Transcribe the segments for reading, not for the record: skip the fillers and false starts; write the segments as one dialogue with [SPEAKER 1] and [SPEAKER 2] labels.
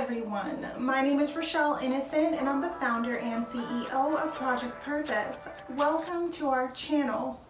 [SPEAKER 1] everyone, my name is Rochelle Innocent and I'm the founder and CEO of Project Purpose. Welcome to our channel.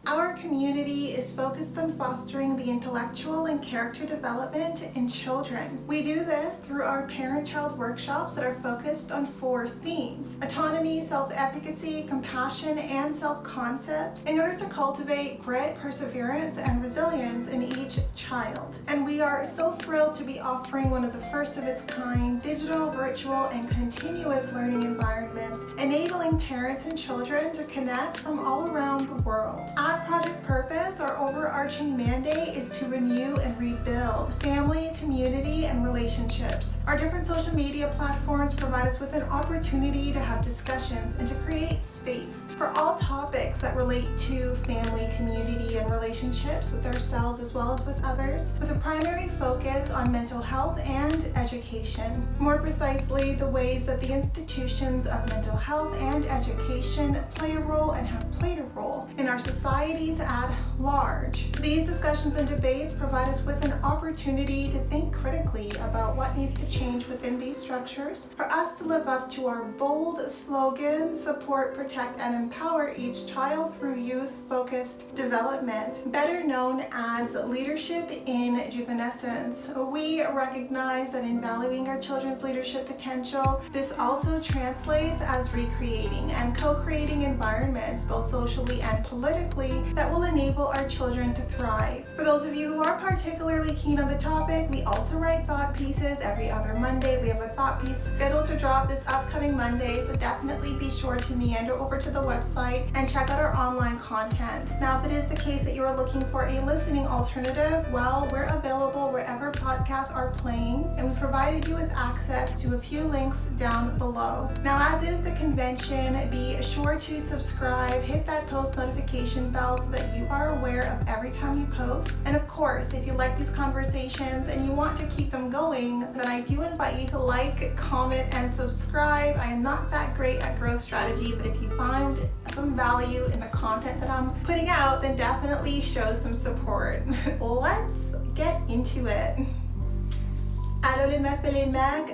[SPEAKER 1] Our community is focused on fostering the intellectual and character development in children. We do this through our parent-child workshops that are focused on 4 themes: autonomy, self-efficacy, compassion, and self-concept, in order to cultivate grit, perseverance, and resilience in each child. And we are so thrilled to be offering one of the first of its kind digital, virtual, and continuous learning environments, enabling parents and children to connect from all around the world. At Project Purpose, our overarching mandate is to renew and rebuild family, community, and relationships. Our different social media platforms provide us with an opportunity to have discussions and to create space for all topics that relate to family, community, and relationships with ourselves as well as with others, with a primary focus on mental health and education. More precisely, the ways that the institutions of mental health and education play a role and have played a role in our societies at large. These discussions and debates provide us with an opportunity to think critically about what needs to change within these structures for us to live up to our bold slogan: support, protect, and empower each child through youth-focused development, better known as leadership in juvenescence. We recognize that in valuing our children's leadership potential, this also translates as recreating and co-creating environments, both socially and politically, that will enable our children to thrive. For those of you who are particularly keen on the topic, we also write thought pieces every other Monday. We have a thought piece scheduled to drop this upcoming Monday, so definitely be sure to meander over to the website and check out our online content. Now, if it is the case that you are looking for a listening alternative, well, we're available wherever podcasts are playing, and we've provided you with access to a few links down below. Now, as is the convention, be sure to subscribe, hit that post notification bell so that you are aware of every time we post. And of course, if you like these conversations and you want to keep them going, then I do invite you to like, comment, and subscribe. I am not that great at growth strategy, but if you find some value in the content that I'm putting out, then definitely show some support. Let's get into it.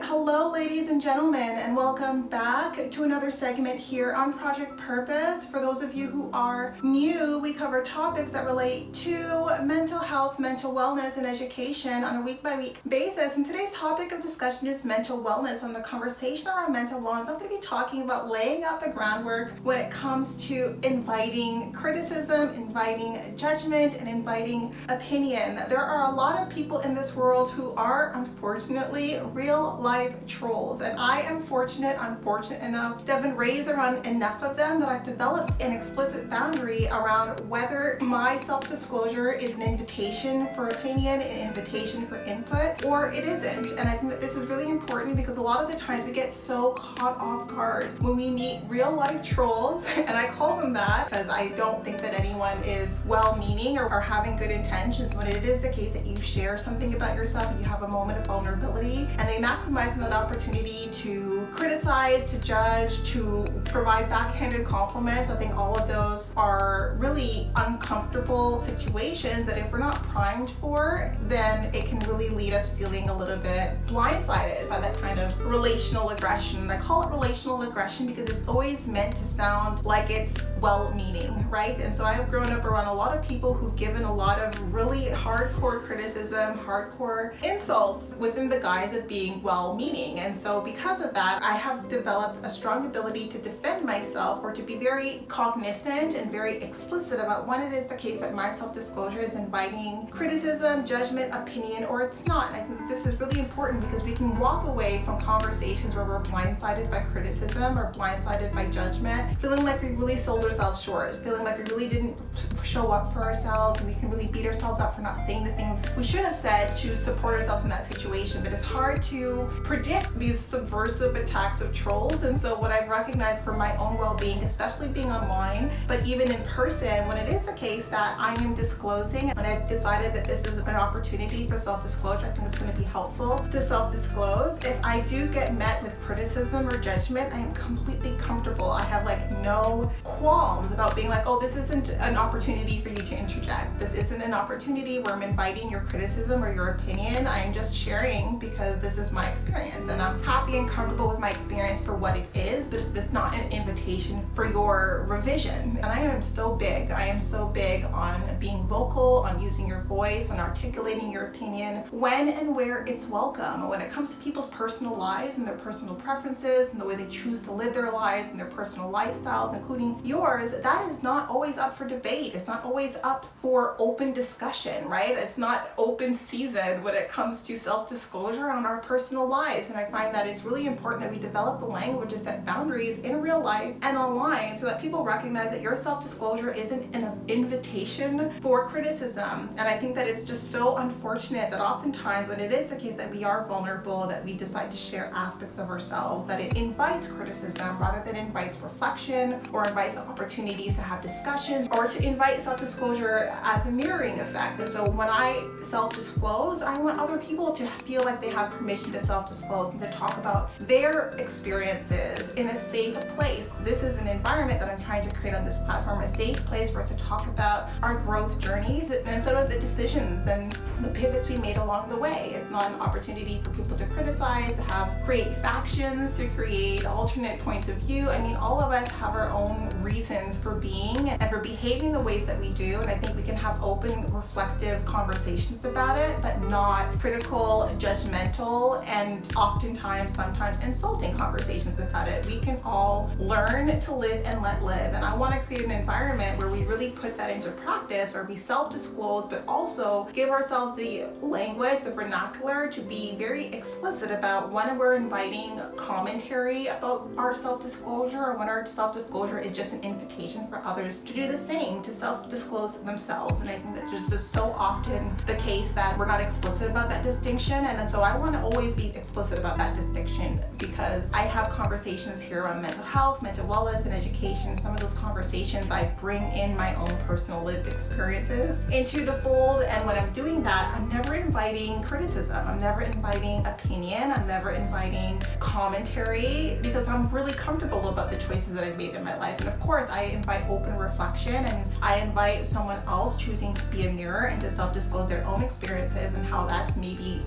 [SPEAKER 1] Hello, ladies and gentlemen, and welcome back to another segment here on Project Purpose. For those of you who are new, we cover topics that relate to mental health, mental wellness, and education on a week-by-week basis. And today's topic of discussion is mental wellness. And the conversation around mental wellness, I'm going to be talking about laying out the groundwork when it comes to inviting criticism, inviting judgment, and inviting opinion. There are a lot of people in this world who are unfortunately real life trolls, and I am unfortunate enough to have been raised around enough of them that I've developed an explicit boundary around whether my self-disclosure is an invitation for opinion, an invitation for input, or it isn't. And I think that this is really important because a lot of the times we get so caught off guard when we meet real life trolls, and I call them that because I don't think that anyone is well-meaning or having good intentions. When it is the case that you share something about yourself, you have a moment of vulnerability, and they maximize that opportunity to criticize, to judge, to provide backhanded compliments. I think all of those are really uncomfortable situations that if we're not primed for, then it can really lead us feeling a little bit blindsided by that kind of relational aggression. And I call it relational aggression because it's always meant to sound like it's well-meaning, right? And so I have grown up around a lot of people who've given a lot of really hardcore criticism, hardcore insults within the guise of being well-meaning. And so because of that, I have developed a strong ability to defend myself, or to be very cognizant and very explicit about when it is the case that my self-disclosure is inviting criticism, judgment, opinion, or it's not. And I think this is really important because we can walk away from conversations where we're blindsided by criticism or blindsided by judgment, feeling like we really sold ourselves short, feeling like we really didn't show up for ourselves, and we can really beat ourselves up for not saying the things we should have said to support ourselves in that situation. But it's hard to predict these subversive attacks of trolls. And so what I've recognized for my own well-being, especially being online, but even in person, when it is the case that I am disclosing, when I've decided that this is an opportunity for self-disclosure, I think it's going to be helpful to self-disclose. If I do get met with criticism or judgment, I am completely comfortable. I have no qualms about being like, oh, this isn't an opportunity for you to interject. This isn't an opportunity where I'm inviting your criticism or your opinion. I am just sharing sharing because this is my experience and I'm happy and comfortable with my experience for what it is, but it's not an invitation for your revision. And I am so big on being vocal, on using your voice, on articulating your opinion when and where it's welcome. When it comes to people's personal lives and their personal preferences and the way they choose to live their lives and their personal lifestyles, including yours, that is not always up for debate. It's not always up for open discussion, right? It's not open season when it comes to self-disclosure on our personal lives. And I find that it's really important that we develop the language to set boundaries in real life and online so that people recognize that your self-disclosure isn't an invitation for criticism. And I think that it's just so unfortunate that oftentimes when it is the case that we are vulnerable, that we decide to share aspects of ourselves, that it invites criticism rather than invites reflection or invites opportunities to have discussions or to invite self-disclosure as a mirroring effect. And so when I self-disclose, I want other people to feel like they have permission to self-disclose and to talk about their experiences in a safe place. This is an environment that I'm trying to create on this platform, a safe place for us to talk about our growth journeys instead of the decisions and the pivots we made along the way. It's not an opportunity for people to criticize, to create factions, to create alternate points of view. I mean, all of us have our own reasons for being and for behaving the ways that we do, and I think we can have open, reflective conversations about it, but not critical, judgmental, and oftentimes, sometimes insulting conversations about it. We can all learn to live and let live, and I want to create an environment where we really put that into practice, where we self-disclose, but also give ourselves the language, the vernacular to be very explicit about when we're inviting commentary about our self-disclosure or when our self-disclosure is just an invitation for others to do the same, to self-disclose themselves. And I think that there's just so often the case that we're not explicit about that distinction. And so I want to always be explicit about that distinction because I have conversations here on mental health, mental wellness, and education. Some of those conversations I bring in my own personal lived experiences into the fold. And when I'm doing that, I'm never inviting criticism. I'm never inviting opinion. I'm never inviting commentary because I'm really comfortable about the choices that I've made in my life. And of course, I invite open reflection and I invite someone else choosing to be a mirror and to self-disclose their own experiences and how that's maybe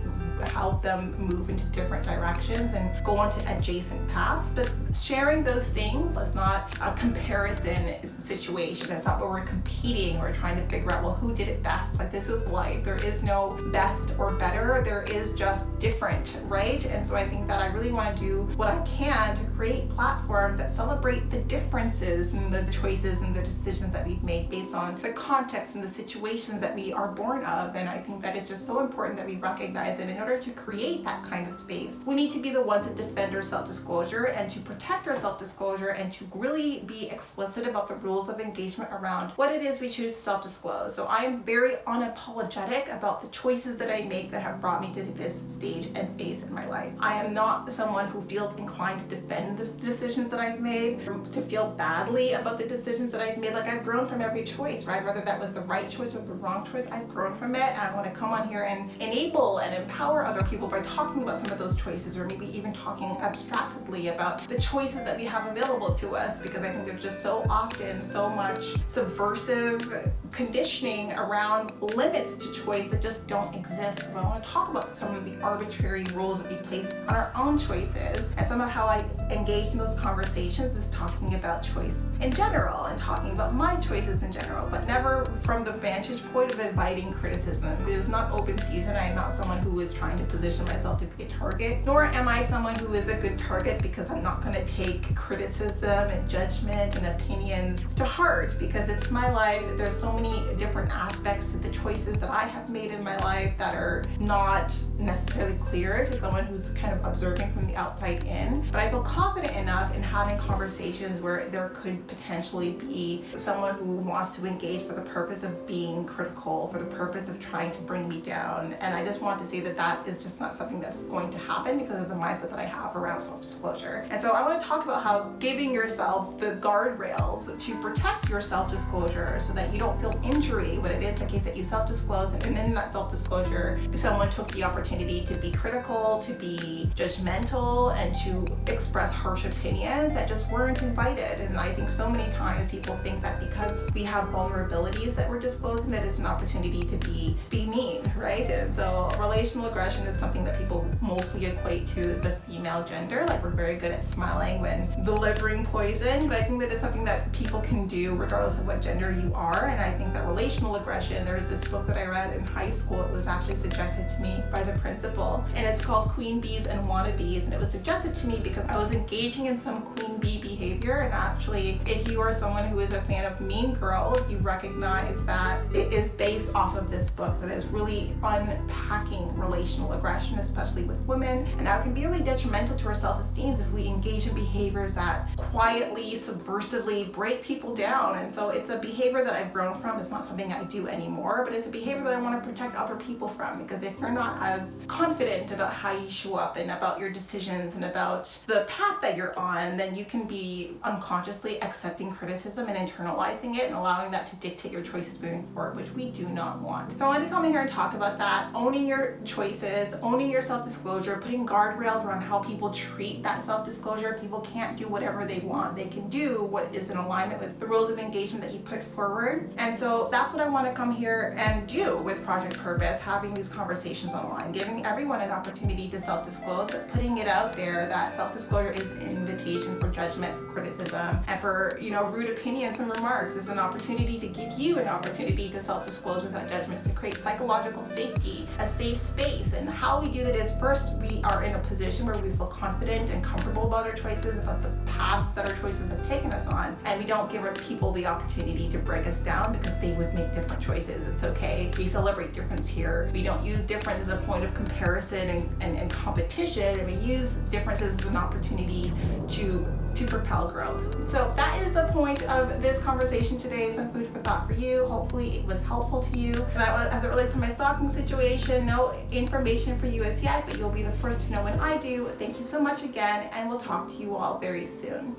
[SPEAKER 1] help them move into different directions and go onto adjacent paths. But sharing those things is not a comparison situation. It's not where we're competing or trying to figure out, well, who did it best? Like, this is life. There is no best or better. There is just different, right? And so I think that I really want to do what I can to create platforms that celebrate the differences and the choices and the decisions that we've made based on the context and the situations that we are born of. And I think that it's just so important that we recognize that in order to create that kind of space, we need to be the ones that defend our self-disclosure and to protect our self-disclosure and to really be explicit about the rules of engagement around what it is we choose to self-disclose. So I am very unapologetic about the choices that I make that have brought me to this stage and phase in my life. I am not someone who feels inclined to defend the decisions that I've made, to feel badly about the decisions that I've made. Like, I've grown from every choice, right? Whether that was the right choice or the wrong choice, I've grown from it, and I want to come on here and enable and empower other people by talking about some of those choices, or maybe even talking abstractly about the choices that we have available to us, because I think there's just so often so much subversive conditioning around limits to choice that just don't exist. So I want to talk about some of the arbitrary rules that we place on our own choices, and some of how I engage in those conversations is talking about choice in general and talking about my choices in general, but never from the vantage point of inviting criticism. It is not open season. I am not someone who is trying to position myself to be a target, nor am I someone who is a good target, because I'm not going to take criticism and judgment and opinions to heart, because it's my life. There's so many different aspects to the choices that I have made in my life that are not necessarily clear to someone who's kind of observing from the outside in. But I feel confident enough in having conversations where there could potentially be someone who wants to engage for the purpose of being critical, for the purpose of trying to bring me down. And I just want to say that that is just not something that's going to happen because of the mindset that I have around self-disclosure. And so I want to talk about how giving yourself the guardrails to protect your self-disclosure so that you don't feel mental injury when it is the case that you self-disclose, and in that self-disclosure, someone took the opportunity to be critical, to be judgmental, and to express harsh opinions that just weren't invited. And I think so many times people think that because we have vulnerabilities that we're disclosing, that it's an opportunity to be mean, right? And so relational aggression is something that people mostly equate to the female gender, like we're very good at smiling when delivering poison, but I think that it's something that people can do regardless of what gender you are. And I think that relational aggression, there was this book that I read in high school, it was actually suggested to me by the principal, and it's called Queen Bees and Wannabes, and it was suggested to me because I was engaging in some queen bee behavior. And actually, if you are someone who is a fan of Mean Girls, you recognize that it is based off of this book that is really unpacking relational aggression, especially with women, and that can be really detrimental to our self-esteem if we engage in behaviors that quietly, subversively break people down. And so it's a behavior that I've grown from. It's not something I do anymore, but it's a behavior that I want to protect other people from, because if you're not as confident about how you show up and about your decisions and about the path that you're on, then you can be unconsciously accepting criticism and internalizing it and allowing that to dictate your choices moving forward, which we do not want. So I wanted to come in here and talk about that, owning your choices, owning your self-disclosure, putting guardrails around how people treat that self-disclosure. People can't do whatever they want. They can do what is in alignment with the rules of engagement that you put forward. And so that's what I want to come here and do with Project Purpose, having these conversations online, giving everyone an opportunity to self-disclose, but putting it out there that self-disclosure is an invitation for judgment, for criticism, and for, rude opinions and remarks. Is an opportunity to give you an opportunity to self-disclose without judgments, to create psychological safety, a safe space. And how we do that is, first, we are in a position where we feel confident and comfortable about our choices, about the paths that our choices have taken us on, and we don't give people the opportunity to break us down because they would make different choices. It's okay. We celebrate difference here. We don't use difference as a point of comparison and competition, and we use differences as an opportunity to propel growth. So that is the point of this conversation today. Some food for thought for you. Hopefully it was helpful to you. That was, as it relates to my stalking situation, no information for you as yet, but you'll be the first to know when I do. Thank you so much again, and we'll talk to you all very soon.